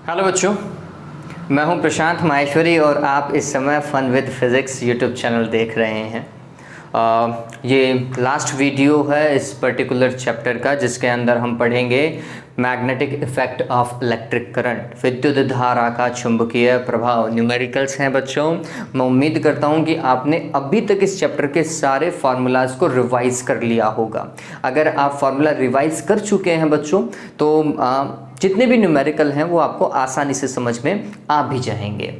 Hello बच्चों, मैं हूं प्रशांत माहेश्वरी और आप इस समय fun with physics YouTube channel देख रहे हैं। ये लास्ट वीडियो है इस पर्टिकुलर चैप्टर का, जिसके अंदर हम पढ़ेंगे magnetic effect of electric current, विद्युत धारा का चुंबकीय प्रभाव। न्यूमेरिकल्स हैं बच्चों। मैं उम्मीद करता हूं कि आपने अभी तक इस चैप्टर के सारे फार्मूलाज को रिवाइज कर लिया होगा। अगर आप फार्मूला रिवाइज कर चुके हैं बच्चों, तो जितने भी न्यूमेरिकल हैं वो आपको आसानी से समझ में आ भी जाएंगे।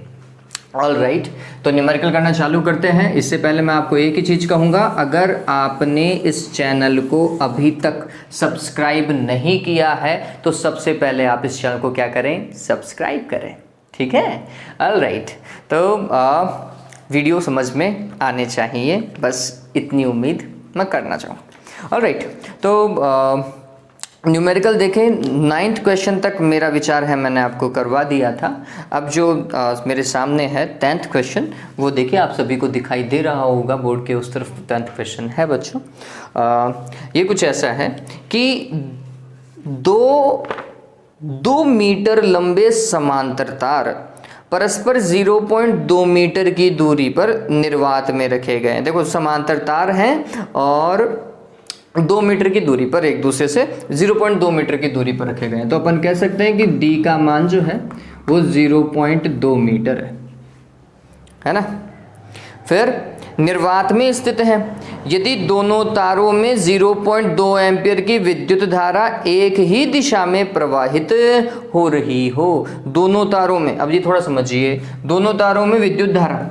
ऑल राइट, तो न्यूमेरिकल करना चालू करते हैं। इससे पहले मैं आपको एक ही चीज़ कहूँगा, अगर आपने इस चैनल को अभी तक सब्सक्राइब नहीं किया है तो सबसे पहले आप इस चैनल को क्या करें, सब्सक्राइब करें। ठीक है, ऑल राइट। तो वीडियो समझ में आने चाहिए, बस इतनी उम्मीद मैं करना चाहूँ। ऑल राइट, तो न्यूमेरिकल देखें, 9th क्वेश्चन तक मेरा विचार है मैंने आपको करवा दिया था। अब जो मेरे सामने है 10th क्वेश्चन, वो देखिए, आप सभी को दिखाई दे रहा होगा बोर्ड के उस तरफ 10th क्वेश्चन है बच्चों। ये कुछ ऐसा है कि दो मीटर लंबे समांतर तार परस्पर 0.2 मीटर की दूरी पर निर्वात में रखे गए हैं। देखो, समांतर तार हैं और 2 मीटर की दूरी पर, एक दूसरे से 0.2 मीटर की दूरी पर रखे गए हैं। तो अपन कह सकते हैं कि D का मान जो है वो 0.2 मीटर है ना। फिर निर्वात में स्थित है। यदि दोनों तारों में 0.2 एम्पियर की विद्युत धारा एक ही दिशा में प्रवाहित हो रही हो, दोनों तारों में, अब ये थोड़ा समझिए, दोनों तारों में विद्युत धारा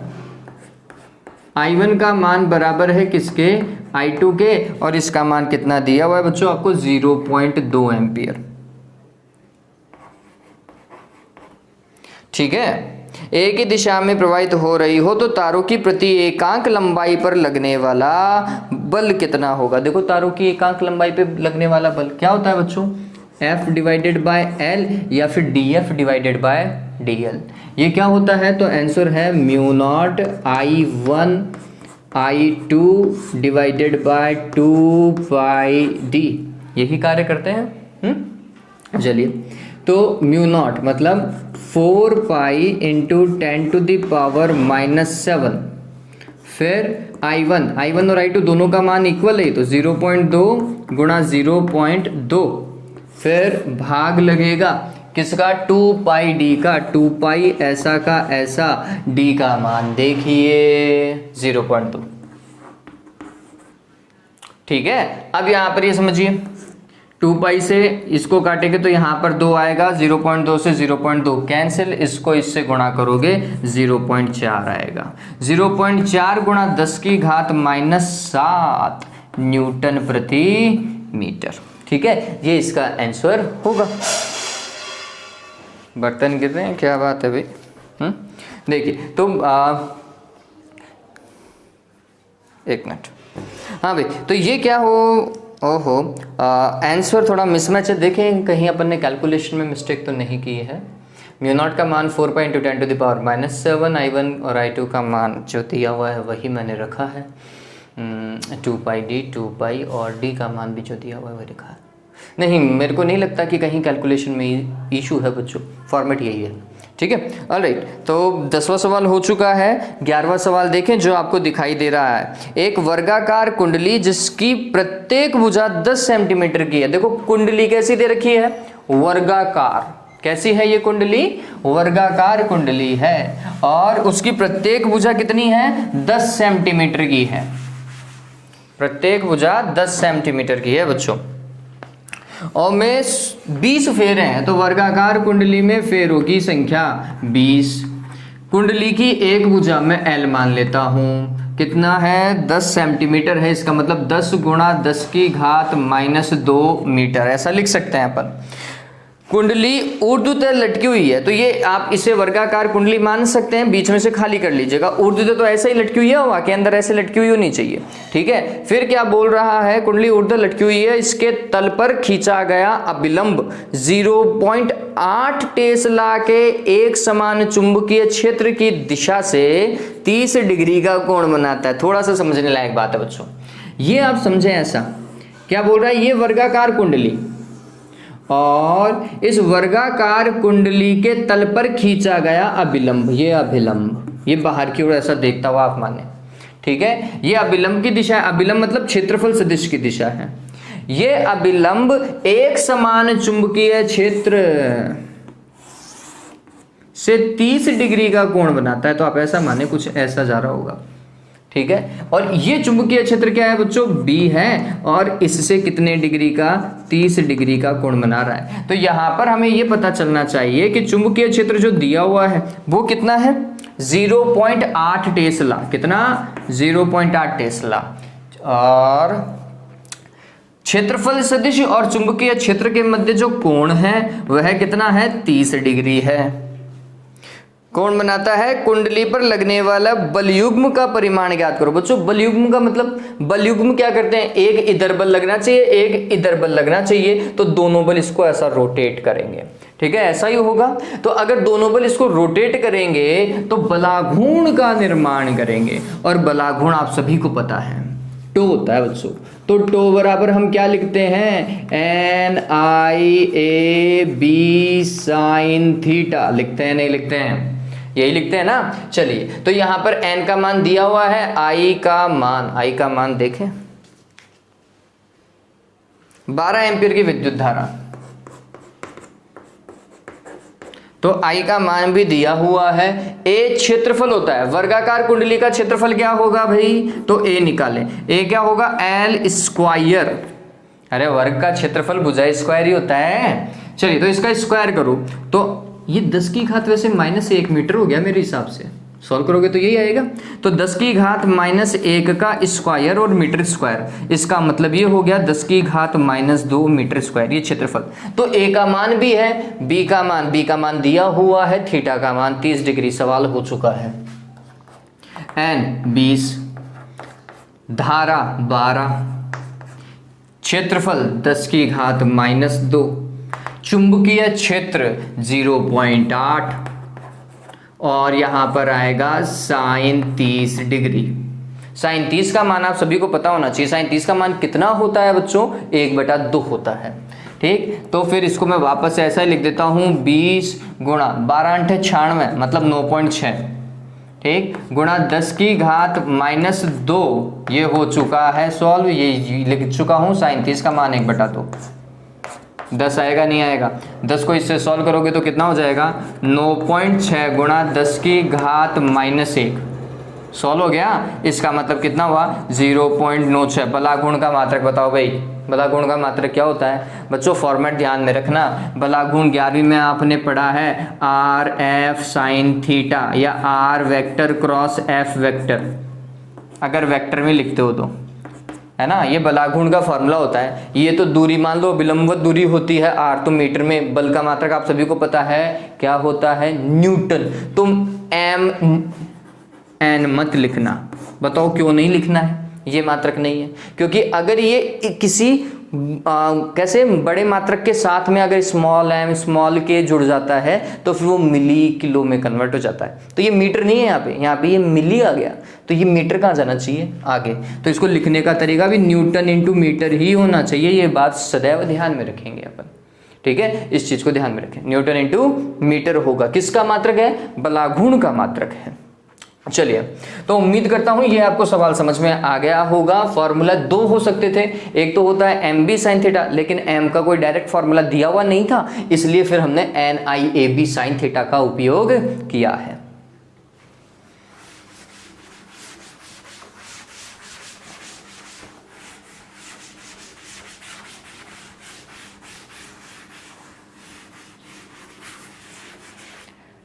I1 का मान बराबर है किसके, I2 के, और इसका मान कितना दिया हुआ है बच्चों आपको, 0.2 एम्पियर। ठीक है, एक ही दिशा में प्रवाहित हो रही हो तो तारों की प्रति एकांक लंबाई पर लगने वाला बल कितना होगा। देखो, तारों की एकांक लंबाई पे लगने वाला बल क्या होता है बच्चों, F डिवाइडेड बाय L या फिर DF डिवाइडेड बाय DL। ये क्या होता है, तो आंसर है μ0 I1 I2 divided by 2πd। यही कार्य करते हैं। चलिए, तो μ0 मतलब 4π इंटू 10⁻⁻⁷। फिर I1 और I2 दोनों का मान इक्वल है, तो 0.2 गुणा 0.2, फिर भाग लगेगा किसका, 2πd का। 2π ऐसा का ऐसा, d का मान देखिए 0.2। ठीक है, अब यहां पर ये समझिए, 2π से इसको काटेंगे तो यहां पर 2 आएगा, 0.2 से 0.2 कैंसिल, इसको इससे गुणा करोगे 0.4 आएगा। 0.4 गुणा 10⁻⁻7 न्यूटन प्रति मीटर। ठीक है, ये इसका आंसर होगा। बर्तन गिर रहे हैं, क्या बात है भाई। देखिए, तो एक मिनट, हाँ भाई, तो ये क्या हो, ओहो, आंसर थोड़ा मिसमैच है। देखें कहीं अपन ने कैलकुलेशन में मिस्टेक तो नहीं की है। μ0 का मान 4π इंटू 10⁻⁷, I1 और I2 का मान जो दिया हुआ है वही मैंने रखा है, 2πd 2π, और d का मान भी जो दिया हुआ है वही रखा है। नहीं, मेरे को नहीं लगता कि कहीं कैलकुलेशन में इशू है बच्चों, फॉर्मेट यही है। ठीक है, ऑलराइट, तो 10वां सवाल हो चुका है। 11वां सवाल देखें जो आपको दिखाई दे रहा है। एक वर्गाकार कुंडली जिसकी प्रत्येक भुजा 10 सेंटीमीटर की है। देखो, कुंडली कैसी दे रखी है, वर्गाकार। कैसी है ये कुंडली, वर्गाकार कुंडली है, और उसकी प्रत्येक भुजा कितनी है, 10 सेंटीमीटर की है। प्रत्येक भुजा 10 सेंटीमीटर की है बच्चों, और में 20 फेरे हैं, तो वर्गाकार कुंडली में फेरों की संख्या 20। कुंडली की एक भुजा में L मान लेता हूं, कितना है, 10 सेंटीमीटर है, इसका मतलब 10 गुणा 10⁻⁻2 मीटर, ऐसा लिख सकते हैं अपन। कुंडली ऊर्ध्वतः लटकी हुई है, तो ये आप इसे वर्गाकार कुंडली मान सकते हैं। बीच में से खाली कर लीजिएगा, ऊर्ध्वतः तो ऐसे ही लटकी हुई है, हवा के अंदर ऐसे लटकी हुई होनी चाहिए। ठीक है, फिर क्या बोल रहा है, कुंडली ऊर्ध्वतः लटकी हुई है, इसके तल पर खींचा गया अभिलंब 0.8 टेस्ला के एक समान चुंबकीय क्षेत्र की दिशा से 30 डिग्री का कोण बनाता है। थोड़ा सा समझने लायक बात है बच्चों, ये आप समझें। ऐसा क्या बोल रहा है, ये वर्गाकार कुंडली और इस वर्गाकार कुंडली के तल पर खींचा गया अभिलंब, ये अभिलंब, ये बाहर की ओर ऐसा देखता हुआ आप माने, ठीक है। ये अभिलंब की दिशा है, अभिलंब मतलब क्षेत्रफल सदिश की दिशा है। ये अभिलंब एक समान चुंबकीय क्षेत्र से 30 डिग्री का कोण बनाता है, तो आप ऐसा माने कुछ ऐसा जा रहा होगा, ठीक है। और ये चुंबकीय क्षेत्र क्या है बच्चों, B है, और इससे कितने डिग्री का, 30 डिग्री का कोण बना रहा है। तो यहां पर हमें ये पता चलना चाहिए कि चुंबकीय क्षेत्र जो दिया हुआ है वो कितना है, 0.8 टेस्ला, कितना, 0.8 टेस्ला, और क्षेत्रफल सदिश और चुंबकीय क्षेत्र के मध्य जो कोण है वह कितना है, 30 डिग्री है। कौन बनाता है, कुंडली पर लगने वाला बलयुग्म का परिमाण ज्ञात करो। बच्चों बलयुग्म का मतलब, बलयुग्म क्या करते हैं, एक इधर बल लगना चाहिए, एक इधर बल लगना चाहिए, तो दोनों बल इसको ऐसा रोटेट करेंगे, ठीक है, ऐसा ही होगा। तो अगर दोनों बल इसको रोटेट करेंगे तो बलाघूर्ण का निर्माण करेंगे, और बलाघूर्ण आप सभी को पता है टो होता है बच्चों। तो टो बराबर हम क्या लिखते हैं, NIAB साइन थीटा, लिखते हैं नहीं लिखते हैं, यही लिखते हैं ना। चलिए, तो यहां पर n का मान दिया हुआ है, I का मान देखें, 12 एम्पीयर की विद्युत धारा, तो I का मान भी दिया हुआ है। A क्षेत्रफल होता है, वर्गाकार कुंडली का क्षेत्रफल क्या होगा भाई, तो A निकालें, A क्या होगा, L स्क्वायर, अरे वर्ग का क्षेत्रफल भुजा स्क्वायर ही होता है। चलिए, तो इसका स्क्वायर करो, तो ये 10 की घात वैसे -1 मीटर हो गया मेरे हिसाब से, सॉल्व करोगे तो यही आएगा। तो 10 की घात -1 का स्क्वायर और मीटर स्क्वायर, इसका मतलब ये हो गया 10 की घात -2 मीटर स्क्वायर, ये क्षेत्रफल। तो A का मान भी है, B का मान दिया हुआ है, थीटा का मान 30 डिग्री, सवाल हो चुका है। N 20, धारा 12, क्षेत्रफल 10 की घात -2, चुंबकीय क्षेत्र 0.8, और यहां पर आएगा साइन 30 डिग्री। साइन 30 का मान आप सभी को पता होना चाहिए, साइन 30 का मान कितना होता है बच्चों, 1/2 होता है, ठीक। तो फिर इसको मैं वापस ऐसा ही लिख देता हूं, 20 गुणा 12 × 96 मतलब 9.6, ठीक, गुणा 10 की घात -2, ये हो चुका है सॉल्व, ये लिख चुका हूं, साइन 30 का मान 1/2, 10 आएगा नहीं आएगा, 10 को इससे सॉल्व करोगे तो कितना हो जाएगा, 9.6 गुणा 10 की घात -1, सॉल्व हो गया। इसका मतलब कितना हुआ, 0.96। बलाघूर्ण का मात्रक बताओ भाई, बलाघूर्ण का मात्रक क्या होता है बच्चों, फॉर्मेट ध्यान में रखना। बलाघूर्ण 11वीं में आपने पढ़ा है RF साइन थीटा, या R vector cross F vector, अगर वेक्टर में लिखते हो तो, है ना, ये बलाघूर्ण का फॉर्मूला होता है। ये तो दूरी मान लो विलंबवत दूरी होती है r, तो मीटर में बल का मात्रक आप सभी को पता है क्या होता है, न्यूटन। तुम MN मत लिखना, बताओ क्यों नहीं लिखना है, ये मात्रक नहीं है, क्योंकि अगर ये किसी कैसे बड़े मात्रक के साथ में अगर स्मॉल m स्मॉल k जुड़ जाता है तो फिर वो मिली किलो में कन्वर्ट हो जाता है। तो ये मीटर नहीं है, यहाँ पे ये मिली आ गया, तो ये मीटर कहाँ जाना चाहिए आगे। तो इसको लिखने का तरीका भी न्यूटन इंटू मीटर ही होना चाहिए, ये बात सदैव ध्यान में रखेंगे अपन, ठीक है, इस चीज को ध्यान में रखें, न्यूटन इंटू मीटर होगा। किसका मात्रक है, बलाघूर्ण का मात्रक है। चलिए, तो उम्मीद करता हूं ये आपको सवाल समझ में आ गया होगा। फॉर्मूला 2 हो सकते थे, एक तो होता है MB साइन थीटा, लेकिन M का कोई डायरेक्ट फॉर्मूला दिया हुआ नहीं था, इसलिए फिर हमने NIAB साइन थीटा का उपयोग किया है।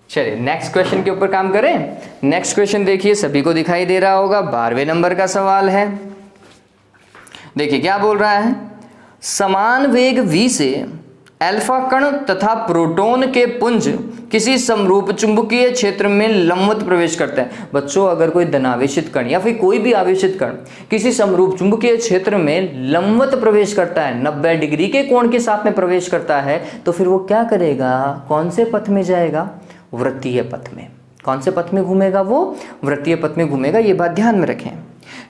चलिए नेक्स्ट क्वेश्चन के ऊपर काम करें। नेक्स्ट क्वेश्चन देखिए, सभी को दिखाई दे रहा होगा, 12वें नंबर का सवाल है। देखिए क्या बोल रहा है, समान वेग v से अल्फा कण तथा प्रोटॉन के पुंज किसी समरूप चुंबकीय क्षेत्र में लंबवत प्रवेश करते हैं। बच्चों अगर कोई धनावेशित कण या फिर कोई भी आवेशित कण किसी समरूप चुंबकीय क्षेत्र में लंबवत प्रवेश करता है, 90 डिग्री के कोण के साथ में प्रवेश करता है, तो फिर वो क्या करेगा, कौन से पथ में जाएगा, वृत्तीय पथ में। कौन से पथ में घूमेगा, वो वृत्तीय पथ में घूमेगा, ये बात ध्यान में रखें।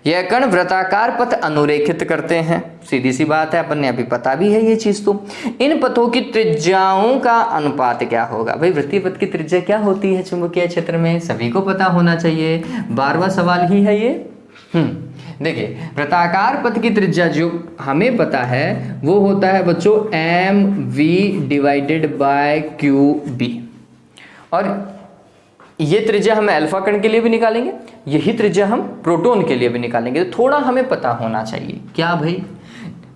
यह कण वृत्ताकार पथ अनुरेखित करते हैं। सीधी सी बात है, अपन ने अभी पता भी है ये चीज। तो इन पथों की त्रिज्याओं का अनुपात क्या होगा? भाई वृत्तीय पथ की त्रिज्या क्या होती है चुंबकीय क्षेत्र में? सभी को पता होना चाहिए, 12वां सवाल ही है ये। देखिए, वृत्ताकार पथ की त्रिज्या जो हमें पता है वो होता है बच्चों mv डिवाइडेड बाय qb। और ये त्रिज्या हम अल्फा कण के लिए भी निकालेंगे, यही त्रिज्या हम प्रोटॉन के लिए भी निकालेंगे। तो थोड़ा हमें पता होना चाहिए क्या भाई,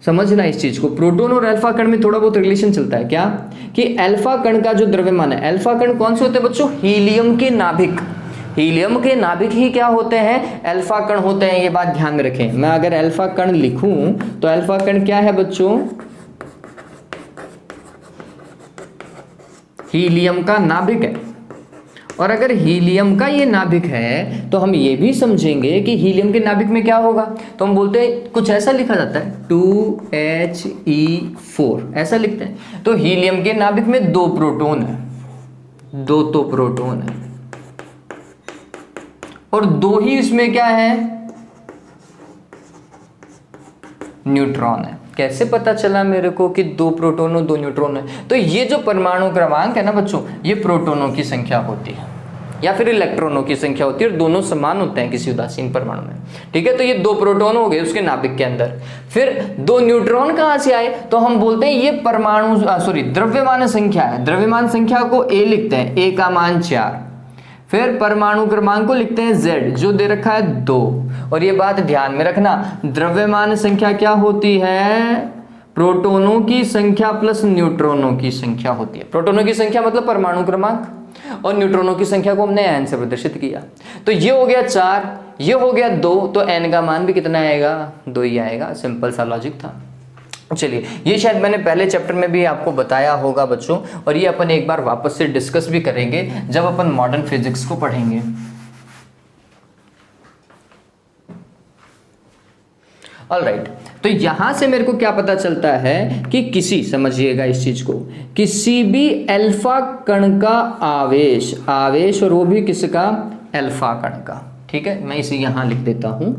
समझना इस चीज को। प्रोटॉन और अल्फा कण में थोड़ा बहुत रिलेशन चलता है क्या, कि अल्फा कण का जो द्रव्यमान है, अल्फा कण कौन से होते हैं बच्चों? हीलियम के नाभिक। हीलियम के नाभिक ही क्या होते हैं? अल्फा कण होते हैं। ये बात ध्यान में रखें। मैं अगर अल्फा कण लिखूं तो अल्फा कण क्या है बच्चों? हीलियम का नाभिक है। और अगर हीलियम का ये नाभिक है तो हम ये भी समझेंगे कि हीलियम के नाभिक में क्या होगा। तो हम बोलते हैं, कुछ ऐसा लिखा जाता है 2He4 ऐसा लिखते हैं। तो हीलियम के नाभिक में 2 प्रोटॉन है, 2 तो प्रोटॉन है, और 2 ही इसमें क्या है? न्यूट्रॉन है। कैसे पता चला मेरे को कि 2 प्रोटॉन और 2 न्यूट्रॉन है? तो ये जो परमाणु क्रमांक है ना बच्चों, ये प्रोटॉनों की संख्या होती है या फिर इलेक्ट्रॉनों की संख्या होती है, और दोनों समान होते हैं किसी उदासीन परमाणु में। ठीक है, तो ये 2 प्रोटॉन हो गए उसके नाभिक के अंदर। फिर 2 न्यूट्रॉन कहां से आए? तो हम बोलते हैं ये परमाणु द्रव्यमान संख्या है। द्रव्यमान संख्या को A लिखते हैं, A का मान 4। फिर परमाणु क्रमांक को लिखते हैं Z, जो दे रखा है 2। और ये बात ध्यान में रखना, द्रव्यमान संख्या क्या होती है? प्रोटॉनों की संख्या प्लस न्यूट्रॉनों की संख्या होती है। प्रोटॉनों की संख्या मतलब परमाणु क्रमांक, और न्यूट्रॉनों की संख्या को हमने n से प्रदर्शित किया। तो ये हो गया 4, ये हो गया 2, तो n का मान भी कितना आएगा? 2 ही आएगा। सिंपल सा लॉजिक था। चलिए, ये शायद मैंने पहले चैप्टर में भी आपको बताया होगा बच्चों, और ये अपन एक बार वापस से डिस्कस भी करेंगे जब अपन मॉडर्न फिजिक्स को पढ़ेंगे। ऑलराइट, तो यहां से मेरे को क्या पता चलता है कि किसी, समझिएगा इस चीज को, किसी भी अल्फा कण का आवेश, और वो भी किसका? अल्फा कण का। ठीक है, मैं इसे यहां लिख देता हूं,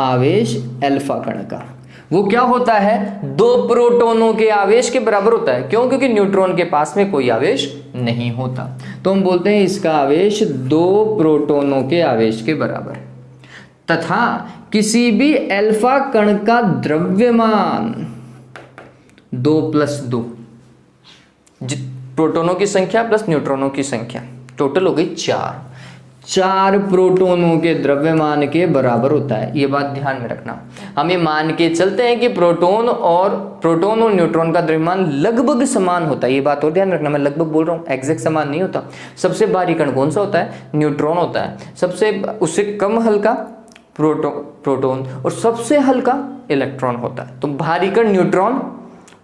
आवेश अल्फा कण का, वो क्या होता है? 2 प्रोटॉनों के आवेश के बराबर होता है। क्यों? क्योंकि न्यूट्रॉन के पास में कोई आवेश नहीं होता। तो हम बोलते हैं इसका आवेश 2 प्रोटॉनों के आवेश के बराबर। तथा किसी भी अल्फा कण का द्रव्यमान 2 + 2, प्रोटॉनों की संख्या प्लस न्यूट्रॉनों की संख्या, टोटल हो गई 4 प्रोटॉनों के द्रव्यमान के बराबर होता है। ये बात ध्यान में रखना। हम ये मान के चलते हैं कि प्रोटॉन और न्यूट्रॉन का द्रव्यमान लगभग समान होता है। ये बात और ध्यान रखना, मैं लगभग बोल रहा हूँ, एग्जैक्ट समान नहीं होता। सबसे भारी कण कौन सा होता है? न्यूट्रॉन होता है। उससे कम हल्का प्रोटॉन, और सबसे हल्का इलेक्ट्रॉन होता है। तो भारी कण न्यूट्रॉन,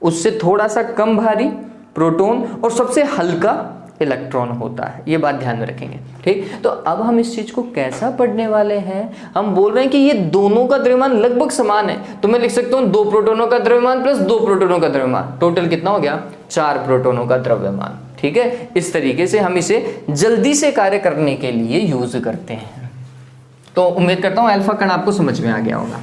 उससे थोड़ा सा कम भारी प्रोटॉन, और सबसे हल्का इलेक्ट्रॉन होता है। ये बात ध्यान में रखेंगे। ठीक, तो अब हम इस चीज को कैसा पढ़ने वाले हैं? हम बोल रहे हैं कि ये दोनों का द्रव्यमान लगभग समान है, तो मैं लिख सकता हूं 2 प्रोटॉनों का द्रव्यमान प्लस 2 प्रोटॉनों का द्रव्यमान, टोटल कितना हो गया? 4 प्रोटॉनों का द्रव्यमान। ठीक है, इस तरीके से हम इसे जल्दी से कार्य करने के लिए यूज करते हैं। तो उम्मीद करता हूं अल्फा कण आपको समझ में आ गया होगा।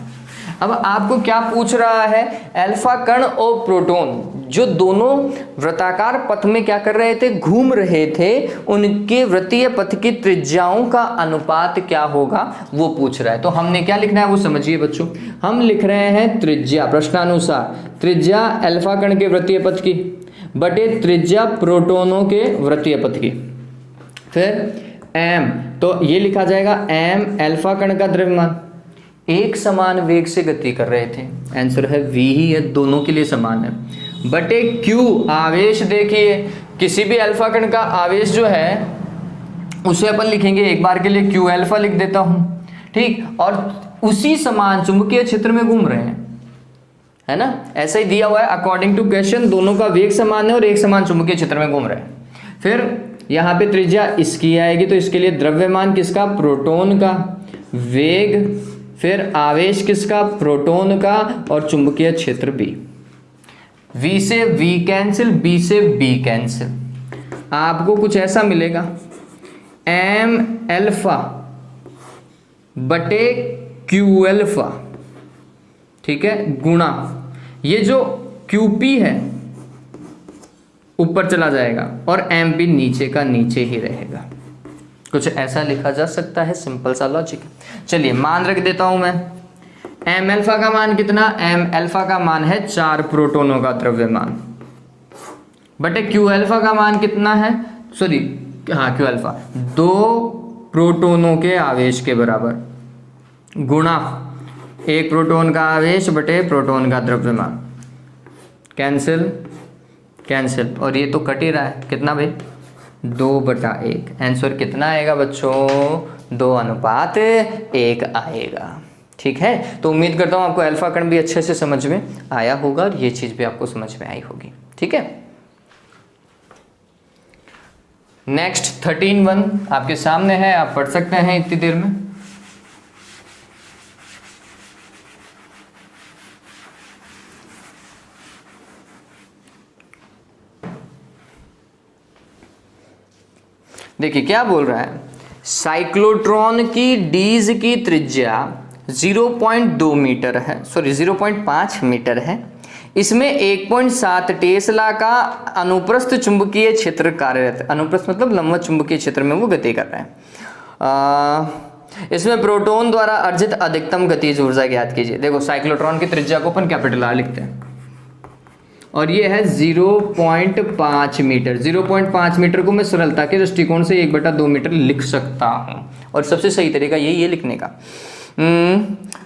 अब आपको क्या पूछ रहा है? अल्फा कण और प्रोटॉन जो दोनों वृत्ताकार पथ में क्या कर रहे थे? घूम रहे थे, उनके वृत्तीय पथ की त्रिज्याओं का अनुपात क्या होगा वो पूछ रहा है। तो हमने क्या लिखना है वो समझिए बच्चों। हम लिख रहे हैं त्रिज्या, प्रश्नानुसार त्रिज्या अल्फा कण के वृत्तीय पथ की बटे त्रिज्या प्रोटॉनों के वृत्तीय पथ की। फिर m, तो ये लिखा जाएगा m अल्फा कण का द्रव्यमान, एक समान वेग से गति कर रहे थे, आंसर है v ही है, दोनों के लिए समान है, बटे q आवेश। देखिए किसी भी अल्फा कण का आवेश जो है उसे अपन लिखेंगे एक बार के लिए q अल्फा लिख देता हूं। ठीक, और उसी समान चुंबकीय क्षेत्र में घूम रहे हैं, है ना, ऐसा ही दिया हुआ है अकॉर्डिंग टू क्वेश्चन, दोनों का वेग समान है और एक समान चुंबकीय क्षेत्र में घूम रहे हैं। फिर यहाँ पे त्रिज्या इसकी आएगी, तो इसके लिए द्रव्यमान किसका? प्रोटॉन का, वेग, फिर आवेश किसका? प्रोटॉन का, और चुंबकीय क्षेत्र B। V से V कैंसिल, B से B कैंसिल, आपको कुछ ऐसा मिलेगा m अल्फा बटे क्यू अल्फा, ठीक है, गुणा ये जो QP है ऊपर चला जाएगा और MP नीचे का नीचे ही रहेगा। कुछ ऐसा लिखा जा सकता है, सिंपल सा लॉजिक। चलिए मान रख देता हूं मैं, M अल्फा का मान कितना, M अल्फा का मान है 4 प्रोटोनों का द्रव्यमान, बटे Q अल्फा का मान कितना है, सॉरी हाँ Q अल्फा 2 प्रोटोनों के आवेश के बराबर, गुणा 1 प्रोटोन का आवेश बटे प्रोटोन का द्रव्यमान। कैंसिल कैंसिल, और ये तो कट ही रहा है, कितना भाई 2/1। आंसर कितना आएगा बच्चों, 2:1 आएगा। ठीक है, तो उम्मीद करता हूँ आपको अल्फा कण भी अच्छे से समझ में आया होगा और ये चीज़ भी आपको समझ में आई होगी। ठीक है, नेक्स्ट 13(1) आपके सामने है, आप पढ़ सकते हैं इतनी देर में। देखिए क्या बोल रहा है, साइक्लोट्रॉन की डीज की त्रिज्या 0.2 मीटर है, सॉरी 0.5 मीटर है। इसमें 1.7 टेस्ला का अनुप्रस्थ चुंबकीय क्षेत्र कार्यरत है। अनुप्रस्थ मतलब लंबवत चुंबकीय क्षेत्र में वो गति कर रहे हैं। इसमें प्रोटॉन द्वारा अर्जित अधिकतम गतिज ऊर्जा ज्ञात कीजिए। देखो साइक्लोट्रॉन की त्रिज्या को अपन कैपिटल R लिखते हैं और ये है 0.5 मीटर। 0.5 मीटर को मैं सरलता के दृष्टिकोण से 1/2 मीटर लिख सकता हूँ और सबसे सही तरीका यही है लिखने का।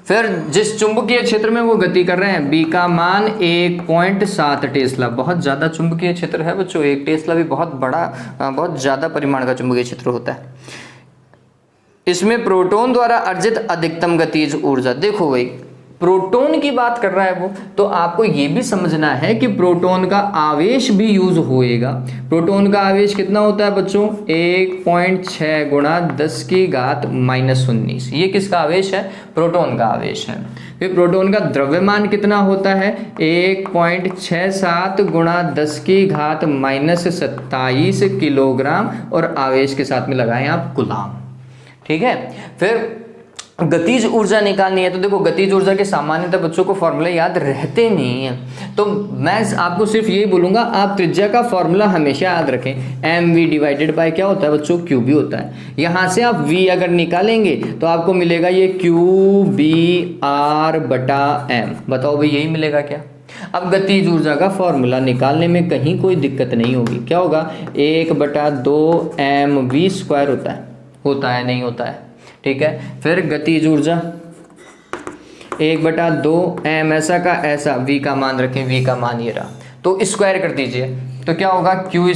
फिर जिस चुंबकीय क्षेत्र में वो गति कर रहे हैं, B का मान 1.7 टेस्ला, बहुत ज़्यादा चुंबकीय क्षेत्र है बच्चों। 1 टेस्ला भी बहुत बड़ा, बहुत ज़्यादा परिमाण का चुंबकीय क्षेत्र होता है। इसमें प्रोटॉन द्वारा अर्जित अधिकतम गतिज ऊर्जा, देखो भाई प्रोटॉन की बात कर रहा है वो, तो आपको ये भी समझना है कि प्रोटॉन का आवेश भी यूज होएगा। प्रोटॉन का आवेश कितना होता है बच्चों, 1.6 गुणा 10⁻⁻19। ये किसका आवेश है, प्रोटॉन का आवेश है। फिर प्रोटॉन का द्रव्यमान कितना होता है, 1.67 गुणा 10⁻⁻27 किलोग्राम, और आवेश के साथ में लगाएं आप कूलाम। ठीक है, फिर गतिज ऊर्जा निकालनी है, तो देखो गतिज ऊर्जा के सामान्यतः बच्चों को फॉर्मूला याद रहते नहीं है, तो मैं आपको सिर्फ यही बोलूंगा, आप त्रिज्या का फॉर्मूला हमेशा याद रखें। mv डिवाइडेड बाय क्या होता है बच्चों, QB होता है। यहाँ से आप v अगर निकालेंगे तो आपको मिलेगा ये QBr/m। बताओ भाई यही मिलेगा क्या। अब गतिज ऊर्जा का फॉर्मूला निकालने में कहीं कोई दिक्कत नहीं होगी। क्या होगा, 1/2 mv² होता है नहीं होता है। ठीक है, फिर गतिज ऊर्जा 1/2 m ऐसा का ऐसा, v का मान रखें, v का मान ये रहा, तो स्क्वायर कर दीजिए, तो क्या होगा Q²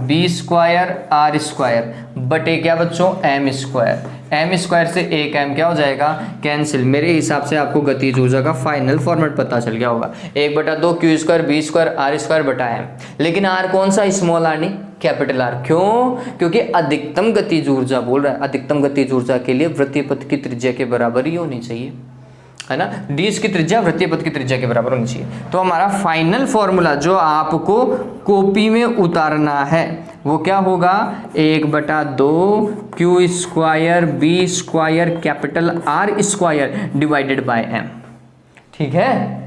B² R² बटे क्या बच्चों, m²। m² से 1m क्या हो जाएगा, कैंसिल। मेरे हिसाब से आपको गतिज ऊर्जा का फाइनल फॉर्मेट पता चल गया होगा, 1/2 Q² B² R² बटा m। लेकिन r कौन सा, स्मॉल r नहीं, कैपिटल R। क्यों, क्योंकि अधिकतम गतिज ऊर्जा बोल रहा है। अधिकतम गतिज ऊर्जा के लिए वृत्तीय पथ की त्रिज्या के बराबर ही होनी चाहिए, है ना। डीज की त्रिज्या वृत्तीय पथ की त्रिज्या के बराबर होनी चाहिए। तो हमारा फाइनल फॉर्मूला जो आपको कॉपी में उतारना है वो क्या होगा, 1/2 Q² B² capital R² divided by m। ठीक है,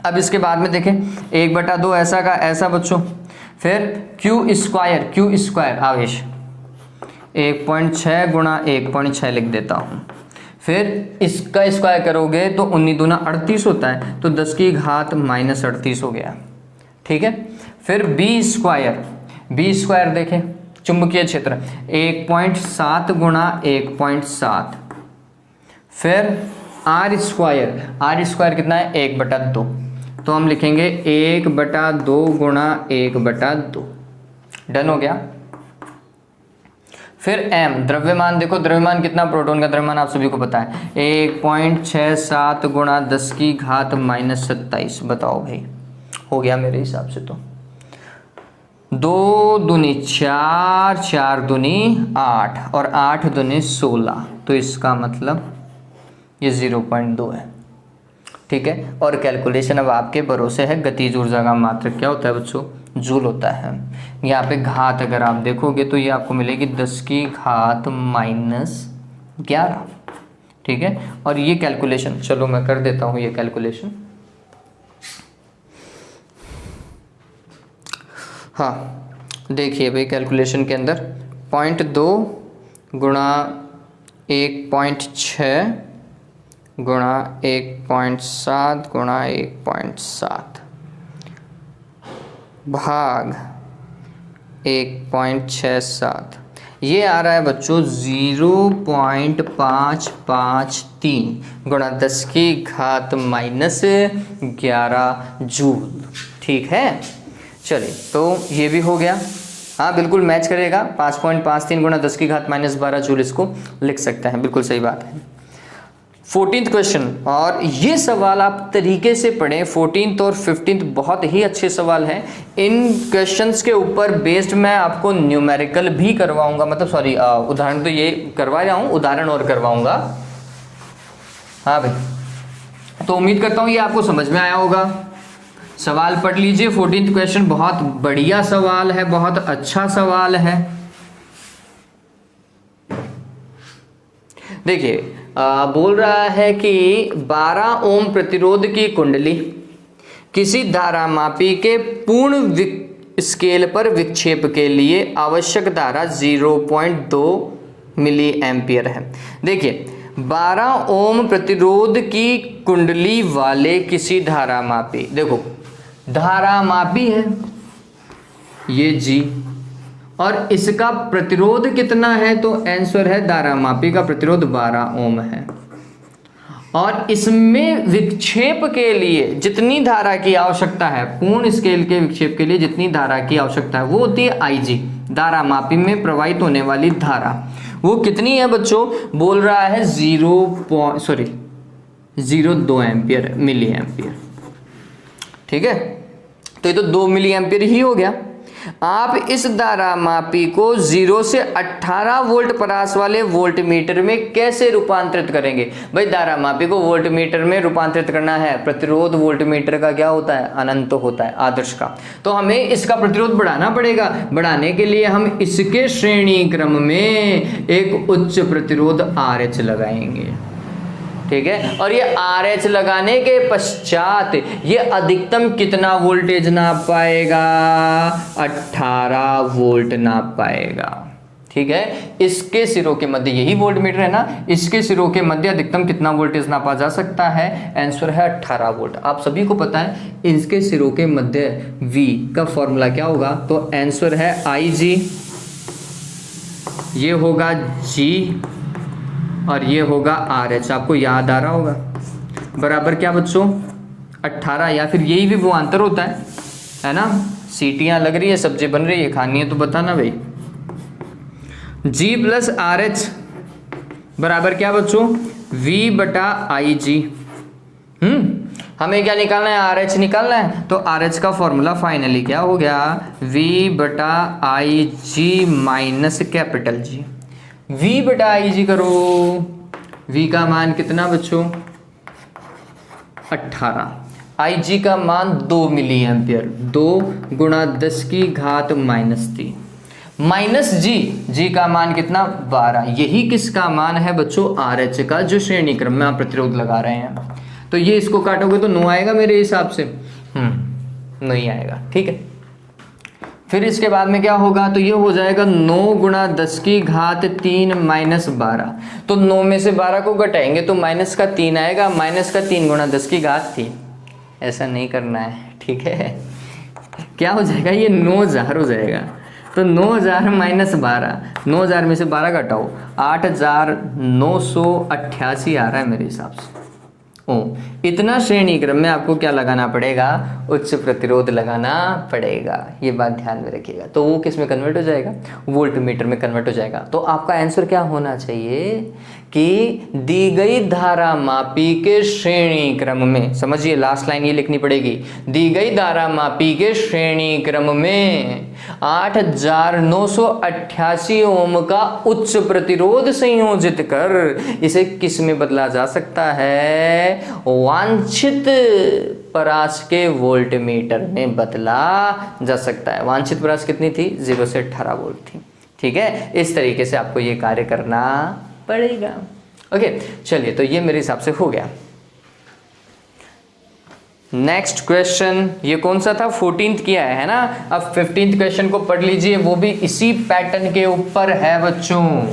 अब इसके बाद में देखें 1/2 ऐसा का ऐसा बच्चों, फिर Q² आवेश 1.6 गुणा 1.6 लिख देता हूँ। फिर इसका स्क्वायर करोगे तो 19 दूना 38 होता है, तो 10⁻⁻38 हो गया। ठीक है, फिर B² देखें, चुंबकीय क्षेत्र 1.7 गुणा 1.7। फिर R² कितना है, 1/2, तो हम लिखेंगे 1/2 गुणा 1/2। डन हो गया। फिर m द्रव्यमान, देखो द्रव्यमान कितना, प्रोटॉन का द्रव्यमान आप सभी को पता है, 1.67 गुणा 10⁻⁻27। बताओ भाई, हो गया मेरे हिसाब से तो 2 दूनी 4, 4 दूनी 8 और 8 दूनी 16, तो इसका मतलब ये 0.2 है। ठीक है, और कैलकुलेशन अब आपके भरोसे है। गतिज ऊर्जा का मात्रक क्या होता है बच्चों, जूल होता है। यहाँ पे घात अगर आप देखोगे तो ये आपको मिलेगी 10⁻⁻11। ठीक है। और ये कैलकुलेशन, चलो मैं कर देता हूँ ये कैलकुलेशन। हाँ देखिए भाई, कैलकुलेशन के अंदर 0.2 गुणा 1.6 गुणा 1.7 गुणा 1.7 भाग 1.67, ये आ रहा है बच्चों 0.553 गुणा 10 की घात -11 जूल। ठीक है, चलिए तो ये भी हो गया। हाँ बिल्कुल मैच करेगा, 5.53 गुणा 10 की घात -12 जूल इसको लिख सकते हैं, बिल्कुल सही बात है। 14th क्वेश्चन, और ये सवाल आप तरीके से पढ़ें, 14th और 15th बहुत ही अच्छे सवाल हैं। इन क्वेश्चंस के ऊपर बेस्ड मैं आपको न्यूमेरिकल भी करवाऊंगा, मतलब सॉरी उदाहरण तो ये करवा रहा हूँ, उदाहरण और करवाऊंगा। हाँ भाई, तो उम्मीद करता हूँ ये आपको समझ में आया होगा। सवाल पढ़ लीजिए। 14th क्वेश्चन बहुत बढ़िया सवाल है, बहुत अच्छा सवाल है। देखिए बोल रहा है कि 12 ओम प्रतिरोध की कुंडली किसी धारामापी के पूर्ण स्केल पर विक्षेप के लिए आवश्यक धारा 0.2 मिली एम्पियर है। देखिए 12 ओम प्रतिरोध की कुंडली वाले किसी धारामापी, देखो धारामापी है ये G, और इसका प्रतिरोध कितना है, तो आंसर है धारामापी का प्रतिरोध 12 ओम है, और इसमें विक्षेप के लिए जितनी धारा की आवश्यकता है, पूर्ण स्केल के विक्षेप के लिए जितनी धारा की आवश्यकता है वो होती है IG, धारामापी में प्रवाहित होने वाली धारा। वो कितनी है बच्चों, बोल रहा है 0.02 एम्पियर, मिली एम्पियर। ठीक है, तो ये तो 2 मिली एम्पियर ही हो गया। आप इस धारामापी को 0 से 18 वोल्ट परास वाले वोल्टमीटर में कैसे रूपांतरित करेंगे। भाई धारामापी को वोल्टमीटर में रूपांतरित करना है, प्रतिरोध वोल्टमीटर का क्या होता है, अनंत होता है, आदर्श का। तो हमें इसका प्रतिरोध बढ़ाना पड़ेगा। बढ़ाने के लिए हम इसके श्रेणी क्रम में एक उच्च प्रतिरोध RH लगाएंगे। ठीक है, और ये RH लगाने के पश्चात ये अधिकतम कितना वोल्टेज नाप पाएगा, 18 वोल्ट नाप पाएगा। ठीक है, इसके सिरों के मध्य, यही वोल्टमीटर है ना, इसके सिरों के मध्य अधिकतम कितना वोल्टेज नापा जा सकता है, आंसर है 18 वोल्ट। आप सभी को पता है इसके सिरों के मध्य V का फॉर्मूला क्या होगा, तो आंसर है IG, ये होगा G और ये होगा RH। आपको याद आ रहा होगा, बराबर क्या बच्चों 18, या फिर यही भी विभवांतर होता है ना। सीटियां लग रही है, सब्जी बन रही है, खानी है तो बताना भाई। G प्लस RH बराबर क्या बच्चों, V बटा IG। हमें क्या निकालना है, RH निकालना है। तो RH का फॉर्मूला फाइनली क्या हो गया, V बटा IG minus capital G। V बटा IG करो, V का मान कितना बच्चों 18, IG का मान 2 मिली एम्पियर, 2 गुणा 10 की घात -3 माइनस G का मान कितना 12। यही किसका मान है बच्चों, RH का, जो श्रेणी क्रम में आप प्रतिरोध लगा रहे हैं। तो ये इसको काटोगे तो 9 आएगा मेरे हिसाब से, नहीं आएगा। ठीक है, फिर इसके बाद में क्या होगा, तो ये हो जाएगा 9 गुणा 10 की घात 3 माइनस 12। तो 9 में से 12 को घटाएंगे तो माइनस का 3 आएगा, माइनस का 3 गुणा 10 की घात 3। ऐसा नहीं करना है, ठीक है। क्या हो जाएगा, ये 9000 हो जाएगा। तो 9000 माइनस 12, 9000 में से 12 घटाओ, 8988 आ रहा है मेरे हिसाब से। इतना श्रेणी क्रम में आपको क्या लगाना पड़ेगा, उच्च प्रतिरोध लगाना पड़ेगा। ये बात ध्यान में रखिएगा। तो वो किस में कन्वर्ट हो जाएगा, वोल्टमीटर में कन्वर्ट हो जाएगा। तो आपका आंसर क्या होना चाहिए कि दी गई धारा मापी के श्रेणी क्रम में, समझिए लास्ट लाइन ये लिखनी पड़ेगी, दी गई धारा मापी के श्रेणी क्रम में 8988 ओम का उच्च प्रतिरोध संयोजित कर इसे किस में बदला जा सकता है, वांछित परास के वोल्टमीटर में बदला जा सकता है। वांछित परास कितनी थी, 0 से 18 वोल्ट थी। ठीक है, इस तरीके से आपको ये कार्य करना पड़ेगा। ओके चलिए, तो ये मेरे हिसाब से हो गया। नेक्स्ट क्वेश्चन ये कौन सा था, 14th किया है ना। अब 15th क्वेश्चन को पढ़ लीजिए, वो भी इसी पैटर्न के ऊपर है बच्चों।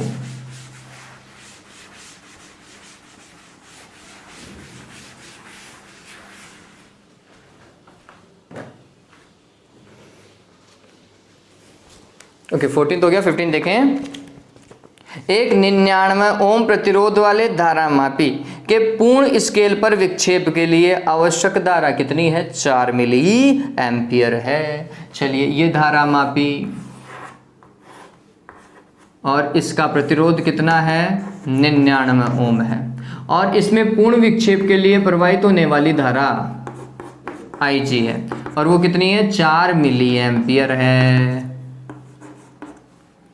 ओके 14th हो गया, 15 देखें। एक 99 ओम प्रतिरोध वाले धारामापी के पूर्ण स्केल पर विक्षेप के लिए आवश्यक धारा कितनी है, 4 मिली एम्पियर है। चलिए ये धारामापी और इसका प्रतिरोध कितना है, 99 ओम है, और इसमें पूर्ण विक्षेप के लिए प्रवाहित होने वाली धारा IG है, और वो कितनी है, 4 मिली एम्पियर है।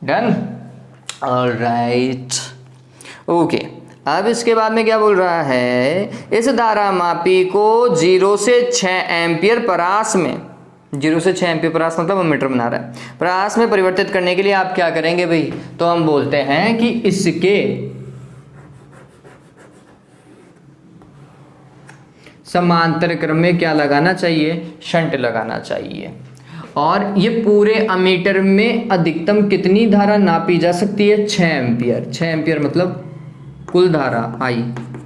Done, alright, okay. अब इसके बाद में क्या बोल रहा है, इस धारामापी को 0 से 6 एम्पियर परास में, 0 से 6 एम्पियर परास मतलब मीटर बना रहा है, परास में परिवर्तित करने के लिए आप क्या करेंगे भाई, तो हम बोलते हैं कि इसके समांतर क्रम में क्या लगाना चाहिए, शंट लगाना चाहिए। और ये पूरे अमीटर में अधिकतम कितनी धारा नापी जा सकती है, 6 एम्पियर। 6 एम्पियर मतलब कुल धारा I,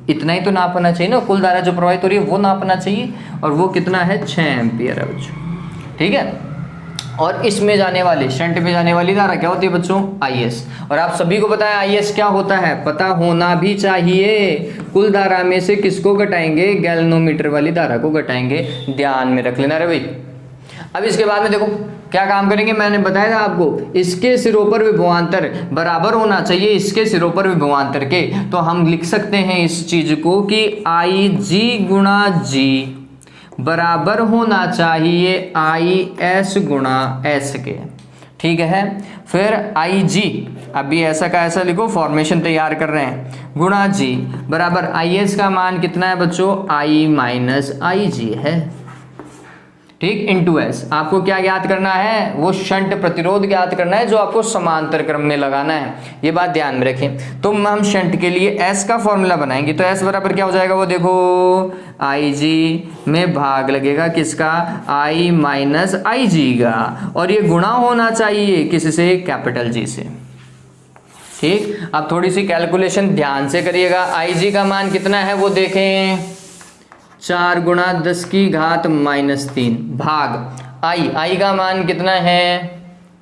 इतना ही तो नापना चाहिए ना, कुल धारा जो प्रवाहित हो रही है वो नापना चाहिए, और वो कितना है, 6 एम्पियर है बच्चों, ठीक है। और इसमें जाने वाली, शंट में जाने वाली धारा क्या होती है बच्चों, IS। और आप सभी को पता है IS क्या होता है, पता होना भी चाहिए। कुल धारा में से किसको घटाएंगे, गैल्वेनोमीटर वाली धारा को घटाएंगे, ध्यान में रख लेना रे भाई। अब इसके बाद में देखो क्या काम करेंगे, मैंने बताया था आपको, इसके सिरों पर विभवांतर बराबर होना चाहिए, इसके सिरों पर विभवांतर के। तो हम लिख सकते हैं इस चीज को कि IG गुणा G बराबर होना चाहिए IS गुणा S के, ठीक है। फिर IG, अभी ऐसा का ऐसा लिखो, फॉर्मेशन तैयार कर रहे हैं, गुणा G बराबर IS का मान कितना है बच्चों, I माइनस IG है, ठीक, इंटू S। आपको क्या ज्ञात करना है, वो शंट प्रतिरोध ज्ञात करना है जो आपको समांतर क्रम में लगाना है, ये बात ध्यान में रखें। तो हम शंट के लिए S का फॉर्मूला बनाएंगे, तो S बराबर क्या हो जाएगा, वो देखो IG में भाग लगेगा किसका, I माइनस IG का, और ये गुणा होना चाहिए किससे, कैपिटल G से, ठीक। अब थोड़ी सी कैलकुलेशन ध्यान से करिएगा। IG का मान कितना है वो देखें, 4 गुणा 10 की घात माइनस 3 भाग I का मान कितना है,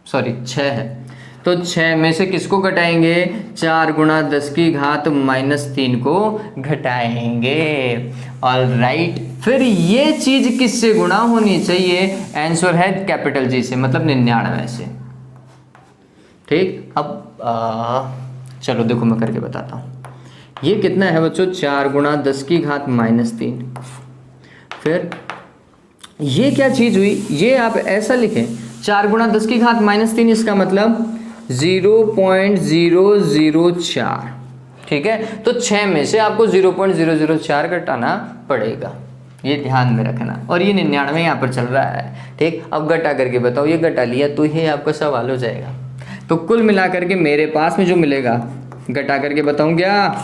सॉरी 6 है, तो 6 में से किसको घटाएंगे, 4 गुणा 10 की घात माइनस 3 को घटाएंगे। ऑलराइट, फिर ये चीज किससे गुणा होनी चाहिए, आंसर है कैपिटल G से, मतलब 99 से, ठीक। अब चलो देखो मैं करके बताता हूँ। ये कितना है बच्चों, 4 गुणा 10 की घात माइनस 3। फिर ये क्या चीज हुई, ये आप ऐसा लिखें, 4 गुणा 10 की घात माइनस 3, इसका मतलब 0.004, ठीक है। तो 6 में से आपको 0.004 घटाना पड़ेगा, ये ध्यान में रखना। और ये 99 यहाँ पर चल रहा है, ठीक। अब घटा करके बताओ, ये घटा लिया तो ये आपका सवाल हो जाएगा। तो कुल मिलाकर के मेरे पास में जो मिलेगा, घटा करके बताऊं क्या,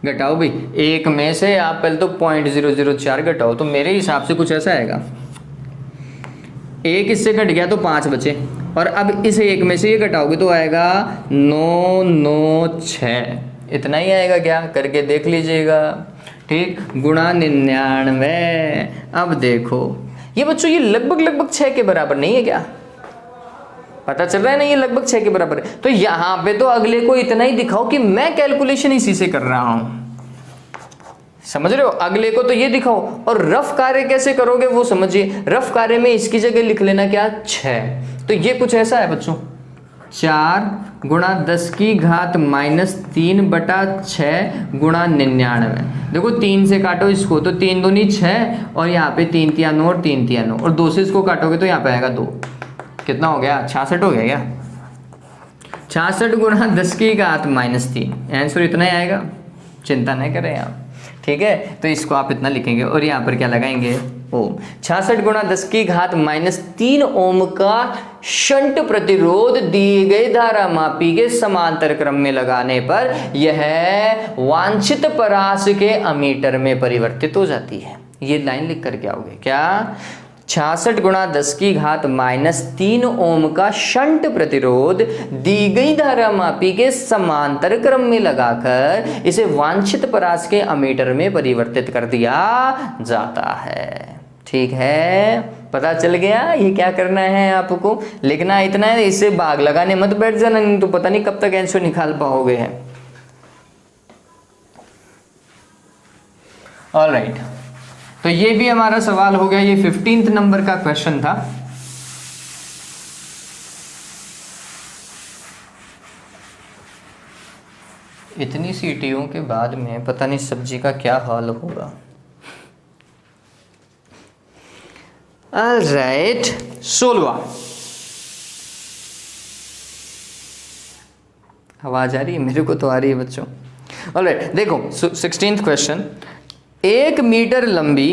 घटाओ भाई, 1 में से आप पहले तो 0.004 घटाओ, तो मेरे हिसाब से कुछ ऐसा आएगा, 1 इससे घट गया तो 5 बचे, और अब इस 1 में से ये घटाओगे तो आएगा 996, इतना ही आएगा क्या, करके देख लीजिएगा, ठीक, गुणा 99। अब देखो ये बच्चों, ये लगभग 6 के बराबर नहीं है क्या, पता चल रहा है ना, ये लगभग 6 के बराबर है। तो यहाँ पे तो अगले को इतना ही दिखाओ कि मैं कैलकुलेशन इसी से कर रहा हूं, समझ रहे हो, अगले को तो ये दिखाओ। और रफ कार्य कैसे करोगे वो समझिए, रफ कार्य में इसकी जगह लिख लेना क्या, 6। तो ये कुछ ऐसा है बच्चों, 4 गुणा 10 की घात माइनस 3 बटा 6 गुणा 99। देखो 3 से काटो इसको तो 3 दूनी 6, और यहाँ पे 3 तिया 9 और 3 तिया 9, और 2 से इसको काटोगे तो यहाँ पे आएगा 2, कितना हो गया, 66 हो गया क्या, 66 गुणा 10 की घात माइनस 3, आंसर इतना ही आएगा, चिंता नहीं करें आप, ठीक है, तो इसको आप इतना लिखेंगे और यहाँ पर क्या लगाएंगे, ओम। 66 गुणा 10 की घात -3 ओम का शंट प्रतिरोध दी गई धारा मापी के समांतर क्रम में लगाने पर यह वांछित परास के अमीटर में परिवर्तित हो जाती है। ये लाइन लिख कर क्या होगे, क्या 66 गुणा 10 की घात -3 ओम का शंट प्रतिरोध दी गई धारा मापी के समांतर क्रम में लगाकर इसे वांछित परास के अमीटर में परिवर्तित कर दिया जाता है। ठीक है, पता चल गया ये क्या करना है, आपको लिखना इतना है, इससे भाग लगाने मत बैठ जाना, नहीं तो पता नहीं कब तक आंसर निकाल पाओगे। ऑलराइट, तो ये भी हमारा सवाल हो गया। ये 15th नंबर का क्वेश्चन था। इतनी सीटियों के बाद में पता नहीं सब्जी का क्या हाल होगा। ऑलराइट, 16वां, आवाज आ रही है? मेरे को तो आ रही है बच्चों। ऑलराइट, देखो 16th क्वेश्चन। 1 मीटर लंबी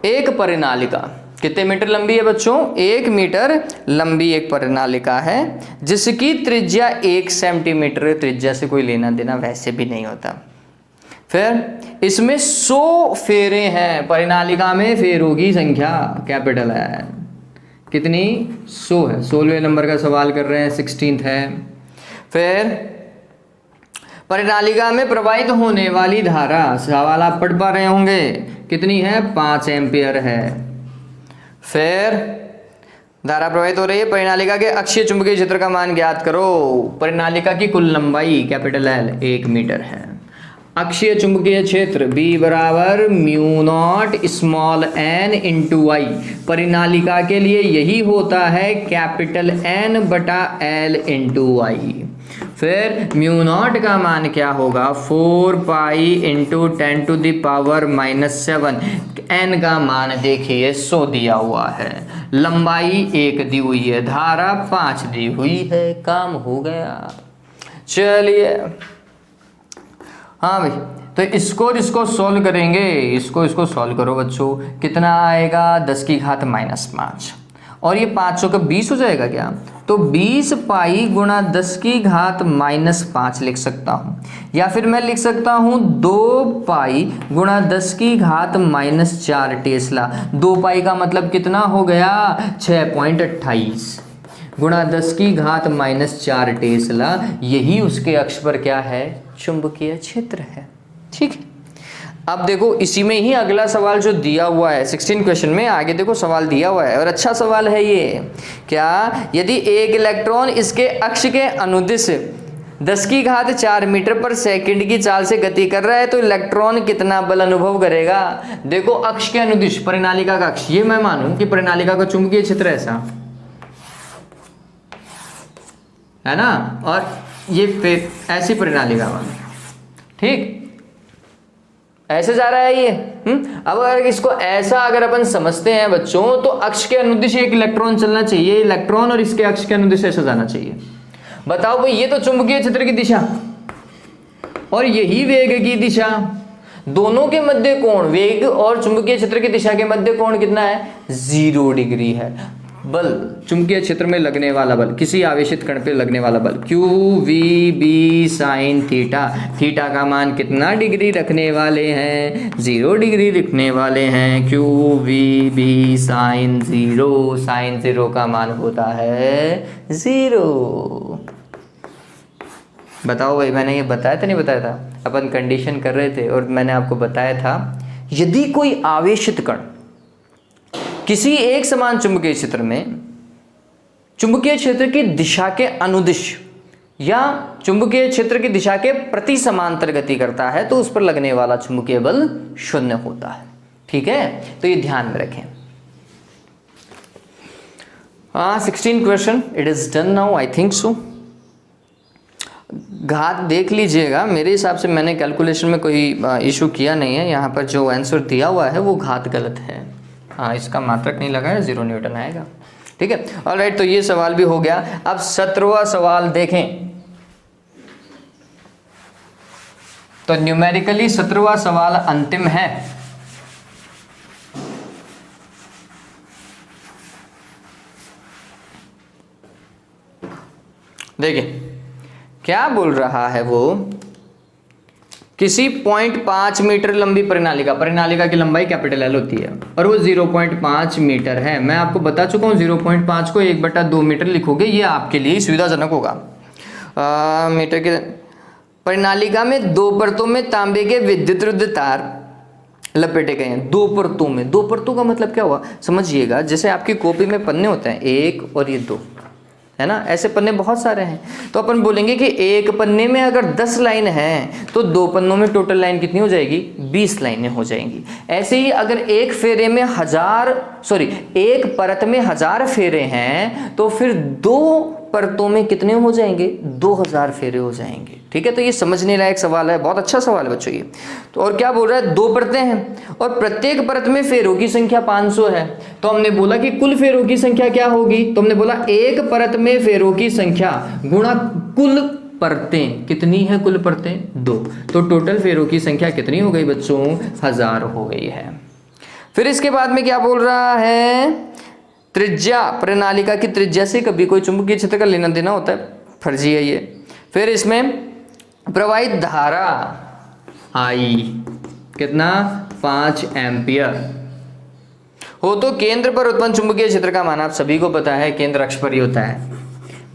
एक परिनालिका, कितने मीटर लंबी है बच्चों? 1 मीटर लंबी एक परिनालिका है जिसकी त्रिज्या 1 सेंटीमीटर। त्रिज्या से कोई लेना देना वैसे भी नहीं होता। फिर इसमें 100 फेरे हैं। परिनालिका में फेरों की संख्या कैपिटल है, कितनी? 100 है। 16वें नंबर का सवाल कर रहे हैं, 16th है। फिर परिनालिका में प्रवाहित होने वाली धारा, सवाल आप पढ़ पा रहे होंगे, कितनी है? 5 एम्पियर है। फिर धारा प्रवाहित हो रही है, परिनालिका के अक्षीय चुंबकीय क्षेत्र का मान ज्ञात करो। परिनालिका की कुल लंबाई कैपिटल L 1 मीटर है। अक्षीय चुंबकीय क्षेत्र B बराबर μ0 स्मॉल n इंटू I। परिनालिका के लिए यही होता है कैपिटल N बटा L इंटू I। फिर μ0 का मान क्या होगा? 4 पाई इंटू 10⁻⁻7। n का मान देखिए 100 दिया हुआ है, लंबाई 1 दी हुई है, धारा 5 दी हुई है, काम हो गया। चलिए, हाँ भाई, तो इसको सॉल्व करेंगे। इसको सॉल्व करो बच्चों, कितना आएगा? 10 की घात -5 और ये 500 का 20 हो जाएगा क्या? तो 20 पाई गुणा 10 की घात -5 लिख सकता हूँ, या फिर मैं लिख सकता हूँ 2 पाई गुणा 10 की घात -4 टेस्ला। 2 पाई का मतलब कितना हो गया? 6.28 गुणा 10 की घात -4 टेस्ला। यही उसके अक्ष पर क्या है? चुंबकीय क्षेत्र है। ठीक है, अब देखो इसी में ही अगला सवाल जो दिया हुआ है 16 क्वेश्चन में, आगे देखो सवाल दिया हुआ है और अच्छा सवाल है ये। क्या? यदि एक इलेक्ट्रॉन इसके अक्ष के अनुदिश 10 की घात 4 मीटर पर सेकंड की चाल से गति कर रहा है तो इलेक्ट्रॉन कितना बल अनुभव करेगा? देखो अक्ष के अनुदिश, परिनालिका का अक्ष, ये मैं मानूं कि परिनालिका का चुंबकीय क्षेत्र ऐसा है ना, और ये फिर ऐसी परिनालिका मानो, ठीक, ऐसे जा रहा है ये। अब अगर इसको ऐसा अगर अपन समझते हैं बच्चों, तो अक्ष के अनुदिश एक इलेक्ट्रॉन चलना चाहिए, इलेक्ट्रॉन, और इसके अक्ष के अनुदिश ऐसा जाना चाहिए। बताओ भाई, ये तो चुंबकीय क्षेत्र की दिशा और यही वेग की दिशा, दोनों के मध्य कोण, वेग और चुंबकीय क्षेत्र की दिशा के मध्य कोण कितना है? 0 डिग्री है। बल, चुंबकीय क्षेत्र में लगने वाला बल, किसी आवेशित कण पे लगने वाला बल, QVB sin थीटा। थीटा का मान कितना डिग्री रखने वाले हैं? 0 डिग्री रखने वाले हैं। QVB sin 0, sin 0 का मान होता है 0। बताओ भाई, मैंने ये बताया था नहीं बताया था? अपन कंडीशन कर रहे थे और मैंने आपको बताया था, यदि कोई आवेशित कण किसी एक समान चुंबकीय क्षेत्र में चुंबकीय क्षेत्र की दिशा के अनुदिश या चुंबकीय क्षेत्र की दिशा के प्रति समांतर गति करता है तो उस पर लगने वाला चुंबकीय बल 0 होता है। ठीक है, तो ये ध्यान में रखें। 16 question, it is done now, I think so. घात देख लीजिएगा, मेरे हिसाब से मैंने कैलकुलेशन में कोई इशू किया नहीं है। यहाँ पर जो आंसर दिया हुआ है वो घात गलत है। हाँ, इसका मात्रक नहीं लगा है, 0 न्यूटन आएगा। ठीक है, ऑलराइट, तो ये सवाल भी हो गया। अब 17वां सवाल देखें। तो न्यूमेरिकली 17वां सवाल अंतिम है। देखिए क्या बोल रहा है वो, किसी 0.5 मीटर लंबी परिनालिका की लंबाई कैपिटल एल होती है और वो 0.5 मीटर है। मैं आपको बता चुका हूँ 0.5 को 1/2 मीटर लिखोगे, ये आपके लिए सुविधाजनक होगा। मीटर के परिनालिका में 2 परतों में तांबे के विद्युत तार लपेटे गए हैं। 2 परतों में, 2 परतों का मतलब क्या हुआ समझिएगा, जैसे आपकी कॉपी में पन्ने होते हैं 1 और ये 2, है ना, ऐसे पन्ने बहुत सारे हैं। तो अपन बोलेंगे कि एक पन्ने में अगर 10 लाइन है तो 2 पन्नों में टोटल लाइन कितनी हो जाएगी, 20 लाइनें हो जाएंगी। ऐसे ही अगर एक परत में 1000 फेरे हैं तो फिर 2 परतों में कितने हो जाएंगे, 2000 फेरे हो जाएंगे। ठीक है, तो ये समझने लायक सवाल है, बहुत अच्छा सवाल है बच्चों ये। तो और क्या बोल रहा है, 2 परतें हैं और प्रत्येक परत में फेरों की संख्या 500 है। तो हमने बोला कि कुल फेरों की संख्या क्या होगी, तो हमने बोला एक परत में फेरों की संख्या गुणा कुल परतें, कितनी है कुल परतें 2, तो टोटल फेरों की संख्या कितनी हो गई बच्चों, 1000 हो गई है। फिर इसके बाद में क्या बोल रहा है, त्रिज्या, प्रणालिका की त्रिज्या से कभी कोई चुंबकीय क्षेत्र का लेना देना होता है, फर्जी है ये। फिर इसमें प्रवाहित धारा आई कितना, 5 एम्पियर हो तो केंद्र पर उत्पन्न चुंबकीय क्षेत्र का मान आप सभी को पता है, केंद्र अक्ष पर ही होता है।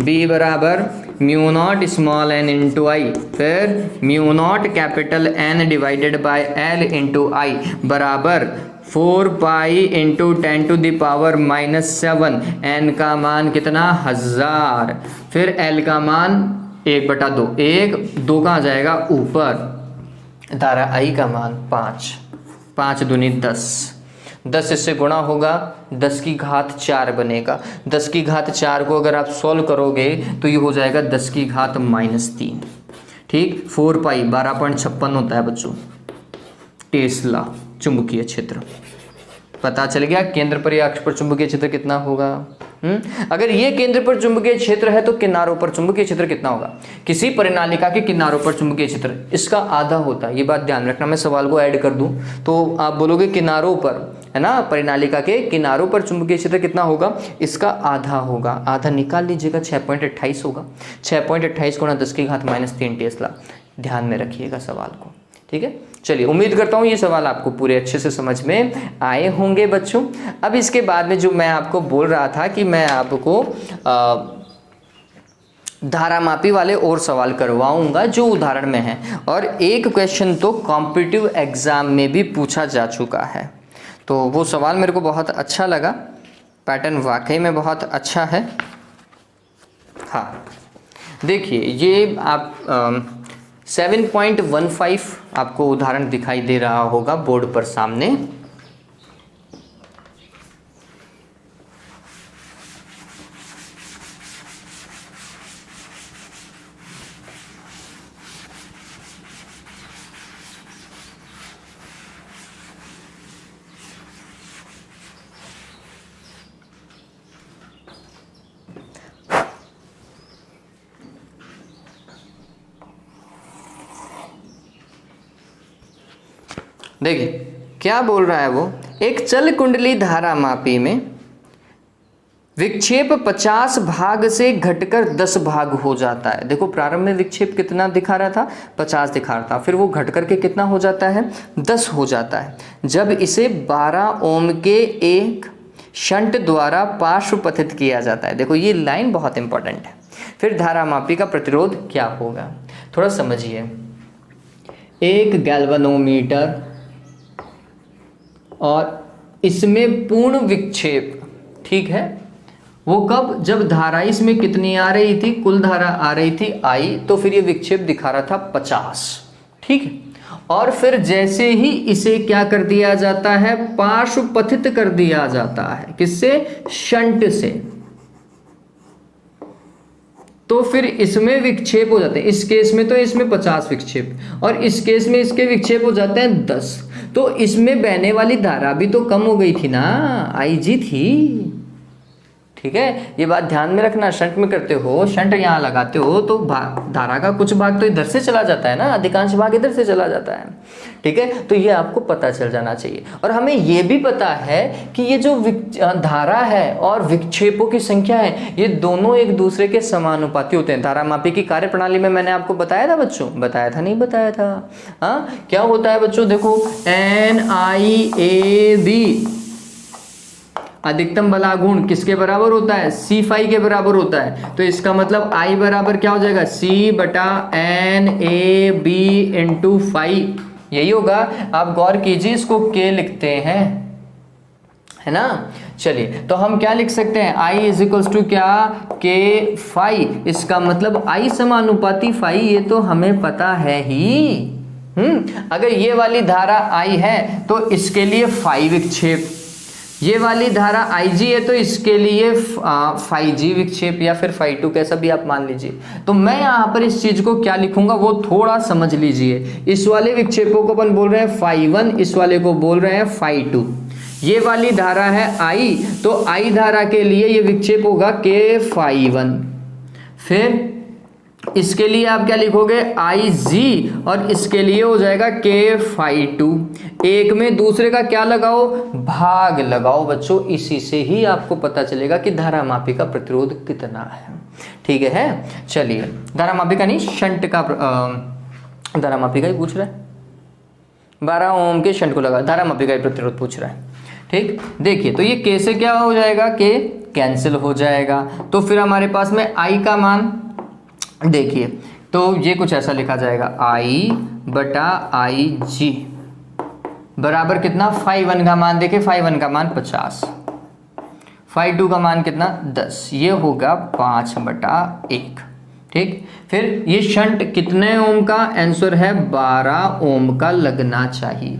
B बराबर μ0 स्मॉल n इंटू आई, फिर μ0 capital N divided by L into I बराबर 4 pi into 10 to the power -7। n का मान कितना, 1000। फिर L का मान 1/2, 2 कहाँ जाएगा ऊपर, धारा I का मान 5 दूनी 10 इससे गुणा होगा, 10 की घात 4 बनेगा। 10 की घात 4 को अगर आप सॉल्व करोगे तो ये हो जाएगा 10 की घात -3। ठीक, 4 पाई 12.56 होता है बच्चों टेस्ला चुंबकीय क्षेत्र। पता चल गया केंद्र पर या अक्ष पर चुंबकीय क्षेत्र कितना होगा। अगर ये केंद्र पर चुंबकीय क्षेत्र है तो किनारों पर चुंबकीय क्षेत्र कितना होगा, किसी परिनालिका के किनारों पर चुंबकीय क्षेत्र इसका आधा होता है। ये बात ध्यान रखना, मैं सवाल को ऐड कर दूं तो आप बोलोगे किनारों पर, है ना, परिनालिका के किनारों पर चुंबकीय क्षेत्र कितना होगा, इसका आधा होगा। आधा निकाल लीजिएगा, 6.28 होगा। 6.28 गुणा 10 की घात -3 टेस्ला। ध्यान में रखिएगा सवाल को, ठीक है। चलिए, उम्मीद करता हूँ ये सवाल आपको पूरे अच्छे से समझ में आए होंगे बच्चों। अब इसके बाद में जो मैं आपको बोल रहा था कि मैं आपको धारामापी वाले और सवाल करवाऊंगा जो उदाहरण में है, और एक क्वेश्चन तो कॉम्पिटिटिव एग्जाम में भी पूछा जा चुका है। तो वो सवाल मेरे को बहुत अच्छा लगा, पैटर्न वाकई में बहुत अच्छा है। हाँ, देखिए ये आप 7.15 आपको उदाहरण दिखाई दे रहा होगा बोर्ड पर सामने। देखिए क्या बोल रहा है वो, एक चल कुंडली धारामापी में विक्षेप 50 भाग से घटकर 10 भाग हो जाता है। देखो प्रारंभ में विक्षेप कितना दिखा रहा था, 50 दिखा रहा था, फिर वो घट करके कितना हो जाता है, 10 हो जाता है जब इसे 12 ओम के एक शंट द्वारा पार्श्वपथित किया जाता है। देखो ये लाइन बहुत इंपॉर्टेंट है। फिर धारामापी का प्रतिरोध क्या होगा, थोड़ा समझिए। एक गैल्वेनोमीटर और इसमें पूर्ण विक्षेप, ठीक है, वो कब, जब धारा इसमें कितनी आ रही थी, कुल धारा आ रही थी I, तो फिर ये विक्षेप दिखा रहा था 50, ठीक है। और फिर जैसे ही इसे क्या कर दिया जाता है, पार्श्वपथित कर दिया जाता है, किससे, शंट से, तो फिर इसमें विक्षेप हो जाते हैं। इस केस में तो इसमें 50 विक्षेप और इस केस में इसके विक्षेप हो जाते हैं 10। तो इसमें बहने वाली धारा भी तो कम हो गई थी ना, IG थी, ठीक है, ये बात ध्यान में रखना। शंट में करते हो, शंट यहाँ लगाते हो तो धारा का कुछ भाग तो इधर से चला जाता है ना, अधिकांश भाग इधर से चला जाता है, ठीक है। तो ये आपको पता चल जाना चाहिए। और हमें ये भी पता है कि ये जो धारा है और विक्षेपों की संख्या है, ये दोनों एक दूसरे के समानुपाती होते हैं। धारामापी की कार्यप्रणाली में मैंने आपको बताया था बच्चों, बताया था नहीं बताया था? हाँ, क्या होता है बच्चों, देखो NiAb अधिकतम बलागुण किसके बराबर होता है? C के बराबर होता है। तो इसका मतलब I बराबर क्या हो जाएगा? C/NaB इंटू फाइव, यही होगा। आप गौर कीजिए, इसको K लिखते हैं, है ना। चलिए, तो हम क्या लिख सकते हैं? I इज टू क्या? K/, इसका मतलब I समानुपाती फाई, ये तो हमें पता है ही। अगर ये वाली धारा I है तो इसके लिए फाई विक्षेप, ये वाली धारा Ig है तो इसके लिए φg विक्षेप या फिर φ2, कैसा भी आप मान लीजिए। तो मैं यहाँ पर इस चीज को क्या लिखूंगा वो थोड़ा समझ लीजिए। इस वाले विक्षेपों को अपन बोल रहे हैं φ1, इस वाले को बोल रहे हैं φ2। ये वाली धारा है I, तो I धारा के लिए ये विक्षेप होगा K/1। फिर इसके लिए आप क्या लिखोगे? Ig, और इसके लिए हो जाएगा K/2। एक में दूसरे का क्या लगाओ? भाग लगाओ बच्चों। इसी से ही आपको पता चलेगा कि धारामापी का प्रतिरोध कितना है, ठीक है। चलिए, धारामापी का नहीं, शंट का, धारामापी का ही पूछ रहा है। 12 ओम के शंट को लगा, धारामापी का ही प्रतिरोध पूछ रहा है, ठीक। देखिए, तो ये K से क्या हो जाएगा? K कैंसिल हो जाएगा। तो फिर हमारे पास में I का मान देखिए, तो ये कुछ ऐसा लिखा जाएगा, I/Ig बराबर कितना? φ1 का मान देखे, φ1 का मान 50, φ2 का मान कितना? 10, ये होगा 5/1, ठीक। फिर ये शंट कितने ओम का? आंसर है 12 ओम का लगना चाहिए।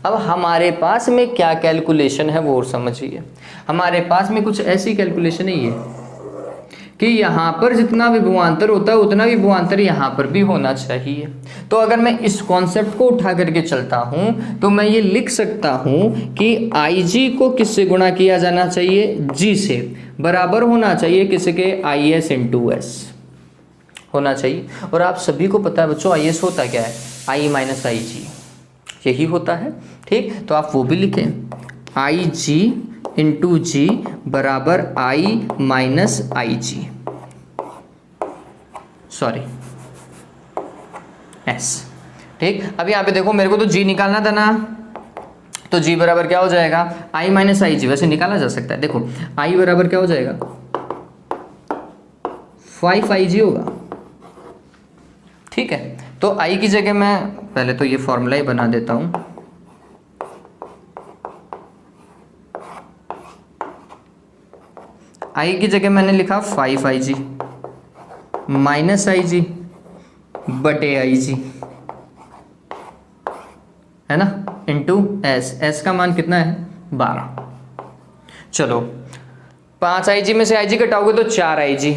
अब हमारे पास में क्या कैलकुलेशन है वो और समझिए। हमारे पास में कुछ ऐसी कैलकुलेशन है ये कि यहाँ पर जितना विभवांतर होता है उतना विभवांतर यहाँ पर भी होना चाहिए। तो अगर मैं इस कॉन्सेप्ट को उठा करके चलता हूँ तो मैं ये लिख सकता हूँ कि Ig को किससे गुणा किया जाना चाहिए? G से, बराबर होना चाहिए किसके? Is इंटू S होना चाहिए। और आप सभी को पता है बच्चों Is होता क्या है? I माइनस Ig, यही होता है, ठीक। तो आप वो भी लिखें, Ig इंटू G बराबर I minus Ig, sorry S, ठीक। अब यहाँ पे देखो, मेरे को तो G निकालना था ना, तो G बराबर क्या हो जाएगा? I माइनस Ig, वैसे निकाला जा सकता है। देखो I बराबर क्या हो जाएगा? 5Ig होगा, ठीक है। तो I की जगह मैं पहले तो ये फॉर्मूला ही बना देता हूँ। I की जगह मैंने लिखा 5Ig माइनस Ig बटे Ig, है ना, इंटू S का मान कितना है? 12। चलो, 5Ig में से Ig घटाओगे तो 4Ig,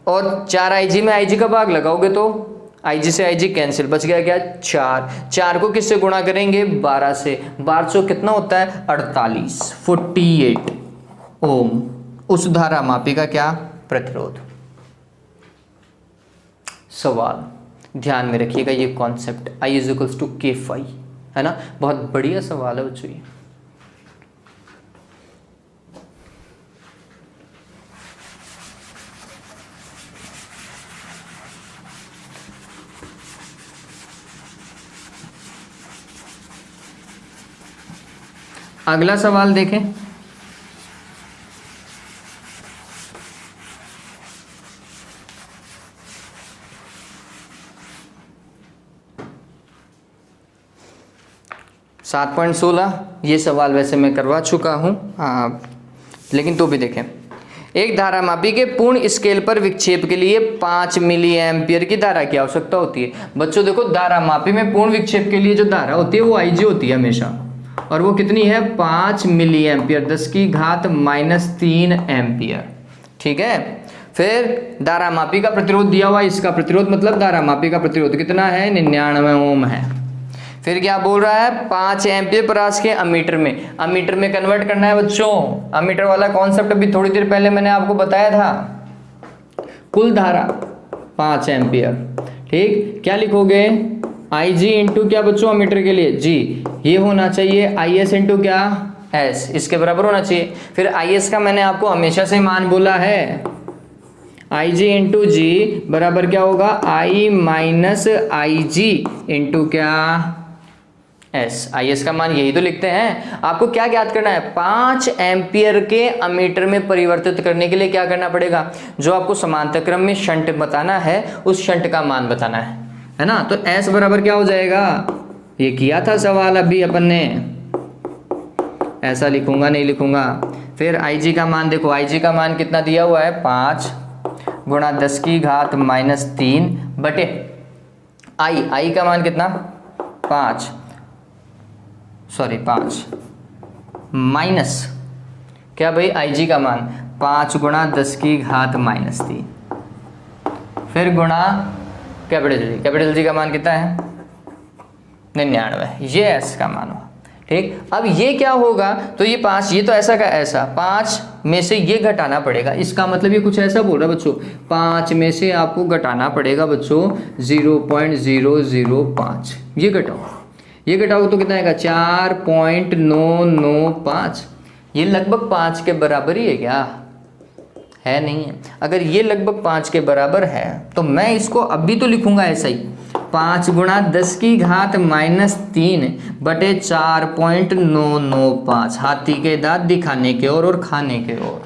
और 4Ig में Ig का भाग लगाओगे तो Ig से Ig कैंसिल, बच गया क्या? 4 को किससे गुणा करेंगे? 12 से। 12 कितना होता है? 48 ओम। उस धारामापी का क्या? प्रतिरोध। सवाल ध्यान में रखिएगा, ये concept I is equals to K/, है ना। बहुत बढ़िया सवाल है बच्चों ये। अगला सवाल देखें। सात 7.16, ये सवाल वैसे मैं करवा चुका हूँ, लेकिन तो भी देखें। एक धारामापी के पूर्ण स्केल पर विक्षेप के लिए 5 मिली एम्पियर की धारा की आवश्यकता होती है। बच्चों देखो, धारामापी में पूर्ण विक्षेप के लिए जो धारा होती है वो Ig होती है हमेशा, और वो कितनी है? 5 मिली एम्पियर, 10⁻³ एम्पियर, ठीक है। फिर धारामापी का प्रतिरोध दिया हुआ, इसका प्रतिरोध मतलब धारामापी का प्रतिरोध कितना है? 99 ओम है। फिर क्या बोल रहा है, 5 एम्पियर पर आवर्स के अमीटर में कन्वर्ट करना है बच्चों। अमीटर वाला कॉन्सेप्ट अभी थोड़ी देर पहले मैंने आपको बताया था। कुल धारा 5 एम्पियर, ठीक। क्या लिखोगे, आई जी इंटू क्या बच्चों, अमीटर के लिए जी, ये होना चाहिए आई एस इंटू क्या, एस, इसके बराबर होना चाहिए। फिर आई एस का मैंने आपको हमेशा से मान बोला है, आई जी इंटू जी बराबर क्या होगा, आई माइनस आई जी इंटू क्या, एस। आई एस का मान यही तो लिखते हैं। आपको क्या ज्ञात करना है, 5 एम्पियर के अमीटर में परिवर्तित करने के लिए क्या करना पड़ेगा, जो आपको समांतर क्रम में शंट बताना है उस शंट का मान बताना है ना। तो एस बराबर क्या हो जाएगा, ये किया था सवाल अभी अपन ने, ऐसा लिखूंगा नहीं लिखूंगा। फिर आई जी का मान देखो, आई जी का मान कितना दिया हुआ है, 5 गुणा 10 की घात -3 बटे आई का मान कितना, 5 माइनस क्या भाई, आई जी का मान 5 गुणा 10 की घात -3, फिर गुणा कैपिटल जी का मान कितना है, 99, ये एस का मान हुआ, ठीक। अब ये क्या होगा, तो ये 5, ये तो ऐसा का ऐसा, 5 में से ये घटाना पड़ेगा, इसका मतलब ये कुछ ऐसा बोल रहा है बच्चों, 5 में से आपको घटाना पड़ेगा बच्चों 0.005, ये घटाओ तो कितना आएगा, 4.995, ये लगभग 5 के बराबर ही है क्या, है नहीं है। अगर ये लगभग 5 के बराबर है तो मैं इसको अभी तो लिखूंगा ऐसा ही, 5 गुणा 10 की घात -3 बटे 4.995, हाथी के दांत दिखाने के और खाने के और,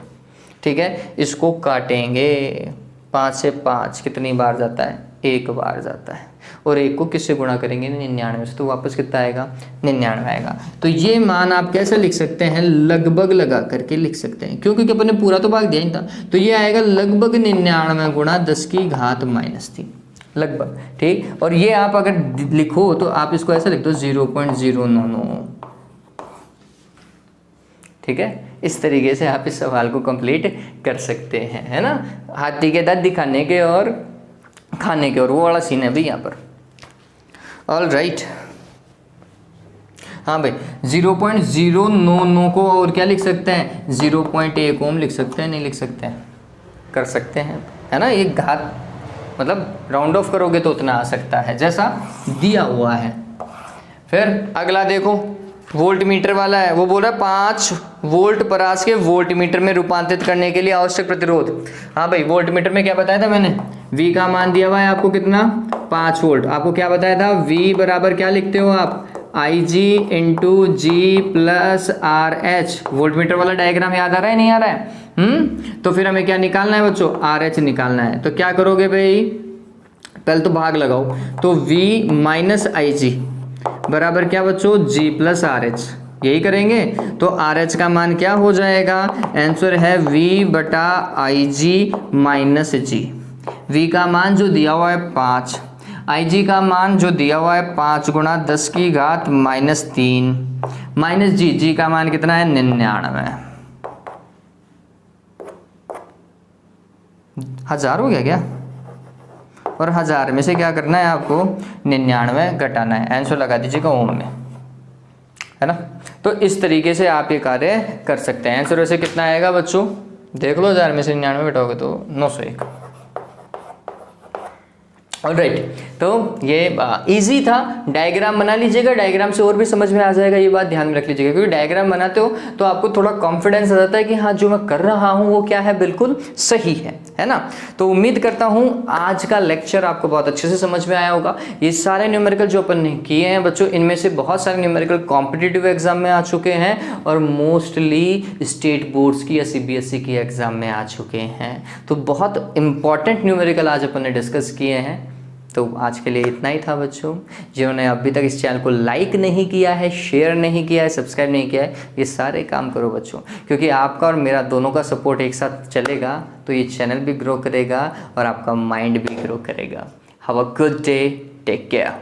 ठीक है। इसको काटेंगे, 5 से 5 कितनी बार जाता है, 1 बार जाता है, और 1 को किससे गुणा करेंगे, 99 से, तो वापस कितना आएगा, 99 आएगा। तो ये मान आप कैसे लिख सकते हैं, लगभग लगा करके लिख सकते हैं, क्योंकि अपन ने पूरा तो भाग दिया ही था। तो ये आएगा लगभग 99 गुणा 10 की घात -3, लगभग, ठीक। और ये आप अगर लिखो तो आप इसको ऐसा लिख दो 0.099, ठीक है। इस तरीके से आप इस सवाल को कंप्लीट कर सकते हैं, है ना। हाथी के दांत दिखाने के और खाने के और, वो वाला सीन है भाई यहाँ पर। ऑल राइट, हाँ भाई, 0.099 को और क्या लिख सकते हैं, 0.1 ओम लिख सकते हैं, नहीं लिख सकते हैं, कर सकते हैं, है ना। ये घात मतलब राउंड ऑफ करोगे तो उतना आ सकता है जैसा दिया हुआ है। फिर अगला देखो, वोल्ट मीटर वाला है, वो बोल रहा है 5 वोल्ट परास के वोल्ट मीटर में रूपांतरित करने के लिए आवश्यक प्रतिरोध। हाँ भाई, वोल्ट मीटर में क्या बताया था मैंने, V का मान दिया हुआ है आपको कितना, 5 वोल्ट। आपको क्या बताया था, V बराबर क्या लिखते हो आप, IG इंटू जी प्लस RH। वोल्ट मीटर वाला डायग्राम याद आ रहा है, नहीं आ रहा है, तो फिर हमें क्या निकालना है बच्चों, RH निकालना है। तो क्या करोगे भाई, पहले तो भाग लगाओ, तो V माइनस IG बराबर क्या बच्चों, G प्लस RH, यही करेंगे। तो RH का मान क्या हो जाएगा, आंसर है V बटा IG माइनस G। V का मान जो दिया हुआ है 5, IG का मान जो दिया हुआ है 5 गुणा 10 की घात -3 माइनस G का मान कितना है, 99। 1000 हो गया क्या, और 1000 में से क्या करना है आपको, 99 घटाना है, आंसर लगा दीजिएगा ओम में, है ना। तो इस तरीके से आप ये कार्य कर सकते हैं। आंसर वैसे कितना आएगा बच्चों, देख लो, 1000 में से 99 घटाओगे तो 901। ऑलराइट, तो ये इजी था। डायग्राम बना लीजिएगा, डायग्राम से और भी समझ में आ जाएगा, ये बात ध्यान में रख लीजिएगा, क्योंकि डायग्राम बनाते हो तो आपको थोड़ा कॉन्फिडेंस आ जाता है कि हाँ जो मैं कर रहा हूँ वो क्या है, बिल्कुल सही है ना। तो उम्मीद करता हूँ आज का लेक्चर आपको बहुत अच्छे से समझ में आया होगा। ये सारे न्यूमेरिकल जो अपन ने किए हैं बच्चों, इनमें से बहुत सारे न्यूमेरिकल कॉम्पिटिटिव एग्जाम में आ चुके हैं और मोस्टली स्टेट बोर्ड्स की या CBSE की एग्जाम में आ चुके हैं। तो बहुत इंपॉर्टेंट न्यूमेरिकल आज अपन ने डिस्कस किए हैं। तो आज के लिए इतना ही था बच्चों। जिन्होंने अभी तक इस चैनल को लाइक नहीं किया है, शेयर नहीं किया है, सब्सक्राइब नहीं किया है, ये सारे काम करो बच्चों, क्योंकि आपका और मेरा दोनों का सपोर्ट एक साथ चलेगा तो ये चैनल भी ग्रो करेगा और आपका माइंड भी ग्रो करेगा। Have a good day, take care.